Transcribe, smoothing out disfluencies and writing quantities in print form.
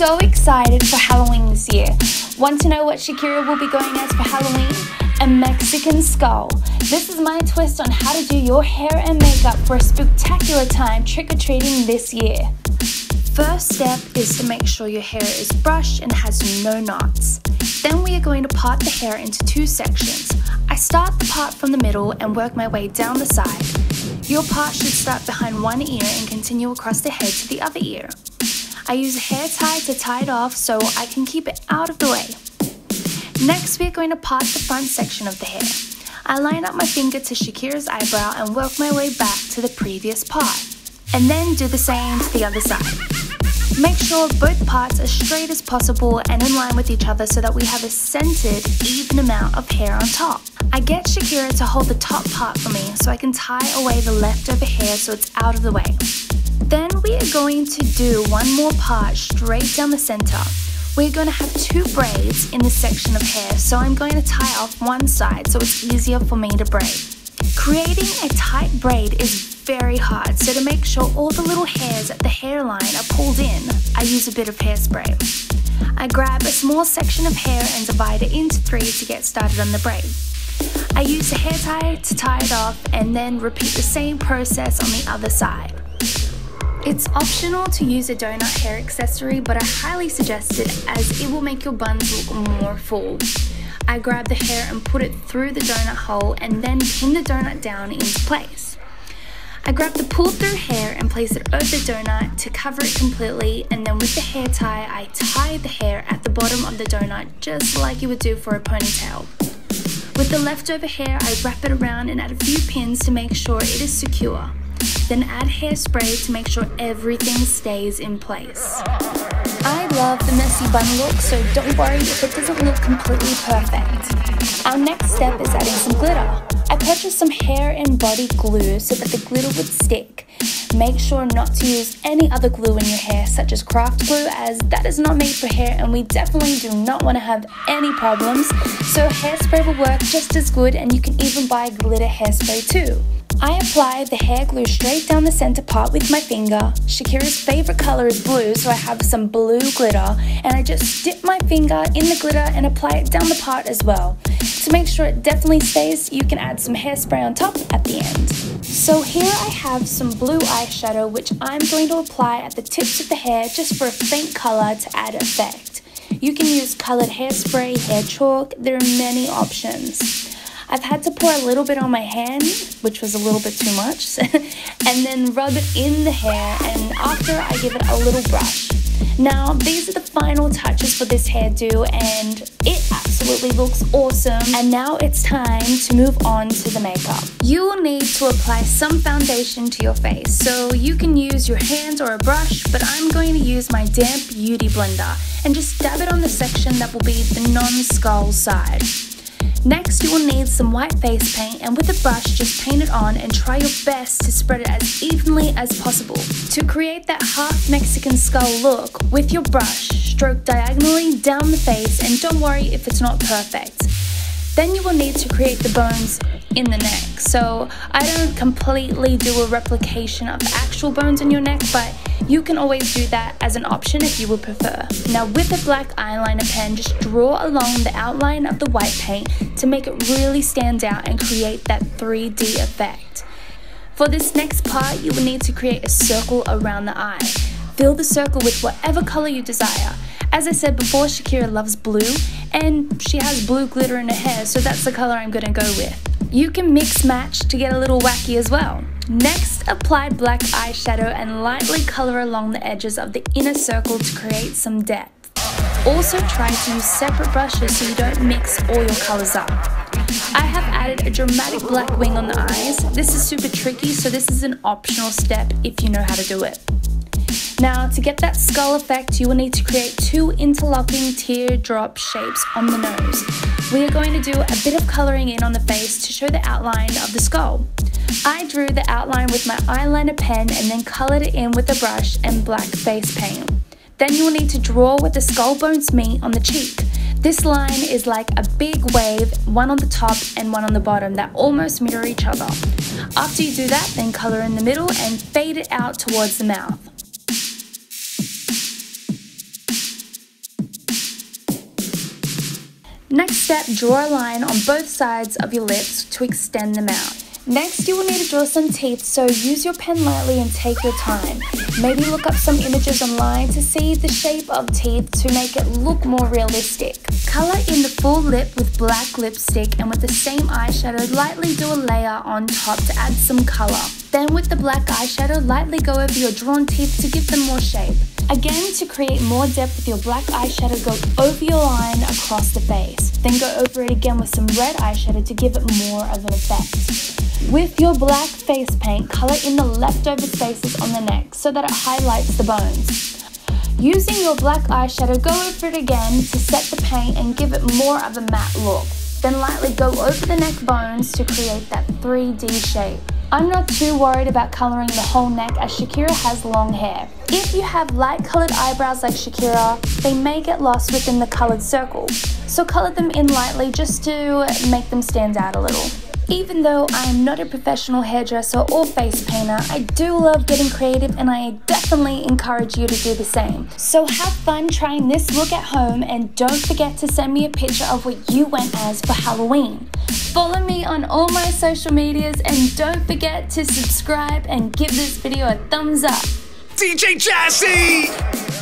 so excited for Halloween this year. Want to know what Shakira will be going as for Halloween? A Mexican skull. This is my twist on how to do your hair and makeup for a spectacular time trick-or-treating this year. First step is to make sure your hair is brushed and has no knots. Then we are going to part the hair into two sections. I start the part from the middle and work my way down the side. Your part should start behind one ear and continue across the head to the other ear. I use a hair tie to tie it off so I can keep it out of the way. Next, we are going to part the front section of the hair. I line up my finger to Shakira's eyebrow and work my way back to the previous part. And then do the same to the other side. Make sure both parts are straight as possible and in line with each other so that we have a centered, even amount of hair on top. I get Shakira to hold the top part for me so I can tie away the leftover hair so it's out of the way. Then we are going to do one more part straight down the center. We're going to have two braids in this section of hair, so I'm going to tie off one side so it's easier for me to braid. Creating a tight braid is very hard, so to make sure all the little hairs at the hairline are pulled in, I use a bit of hairspray. I grab a small section of hair and divide it into three to get started on the braid. I use a hair tie to tie it off and then repeat the same process on the other side. It's optional to use a donut hair accessory, but I highly suggest it as it will make your buns look more full. I grab the hair and put it through the donut hole and then pin the donut down into place. I grab the pulled through hair and place it over the donut to cover it completely, and then with the hair tie, I tie the hair at the bottom of the donut just like you would do for a ponytail. With the leftover hair, I wrap it around and add a few pins to make sure it is secure. Then add hairspray to make sure everything stays in place. I love the messy bun look, so don't worry if it doesn't look completely perfect. Our next step is adding some glitter. I purchased some hair and body glue so that the glitter would stick. Make sure not to use any other glue in your hair, such as craft glue, as that is not made for hair and we definitely do not want to have any problems. So hairspray will work just as good, and you can even buy glitter hairspray too. I apply the hair glue straight down the center part with my finger. Shakira's favorite color is blue, so I have some blue glitter, and I just dip my finger in the glitter and apply it down the part as well. To make sure it definitely stays, you can add some hairspray on top at the end. So here I have some blue eyeshadow which I'm going to apply at the tips of the hair just for a faint color to add effect. You can use colored hairspray, hair chalk, there are many options. I've had to pour a little bit on my hand, which was a little bit too much, and then rub it in the hair, and after I give it a little brush. Now, these are the final touches for this hairdo, and it absolutely looks awesome. And now it's time to move on to the makeup. You will need to apply some foundation to your face, so you can use your hands or a brush, but I'm going to use my damp beauty blender and just dab it on the section that will be the non-skull side. Next, you will need some white face paint, and with a brush, just paint it on and try your best to spread it as evenly as possible. To create that half Mexican skull look, with your brush, stroke diagonally down the face, and don't worry if it's not perfect. Then you will need to create the bones in the neck. So I don't completely do a replication of the actual bones in your neck, but you can always do that as an option if you would prefer. Now with a black eyeliner pen, just draw along the outline of the white paint to make it really stand out and create that 3D effect. For this next part, you will need to create a circle around the eye. Fill the circle with whatever color you desire. As I said before, Shakira loves blue, and she has blue glitter in her hair, so that's the color I'm going to go with. You can mix match to get a little wacky as well. Next, apply black eyeshadow and lightly color along the edges of the inner circle to create some depth. Also try to use separate brushes so you don't mix all your colors up. I have added a dramatic black wing on the eyes. This is super tricky, so this is an optional step if you know how to do it. Now, to get that skull effect, you will need to create two interlocking teardrop shapes on the nose. We are going to do a bit of colouring in on the face to show the outline of the skull. I drew the outline with my eyeliner pen and then coloured it in with a brush and black face paint. Then you will need to draw where the skull bones meet on the cheek. This line is like a big wave, one on the top and one on the bottom that almost mirror each other. After you do that, then colour in the middle and fade it out towards the mouth. Next step, draw a line on both sides of your lips to extend them out. Next, you will need to draw some teeth, so use your pen lightly and take your time. Maybe look up some images online to see the shape of teeth to make it look more realistic. Color in the full lip with black lipstick, and with the same eyeshadow, lightly do a layer on top to add some color. Then with the black eyeshadow, lightly go over your drawn teeth to give them more shape. Again, to create more depth with your black eyeshadow, go over your line across the face. Then go over it again with some red eyeshadow to give it more of an effect. With your black face paint, color in the leftover spaces on the neck so that it highlights the bones. Using your black eyeshadow, go over it again to set the paint and give it more of a matte look. Then lightly go over the neck bones to create that 3D shape. I'm not too worried about colouring the whole neck as Shakira has long hair. If you have light coloured eyebrows like Shakira, they may get lost within the coloured circle. So colour them in lightly just to make them stand out a little. Even though I am not a professional hairdresser or face painter, I do love getting creative, and I definitely encourage you to do the same. So have fun trying this look at home, and don't forget to send me a picture of what you went as for Halloween. Follow me on all my social medias, and don't forget to subscribe and give this video a thumbs up. DJ Jazzy!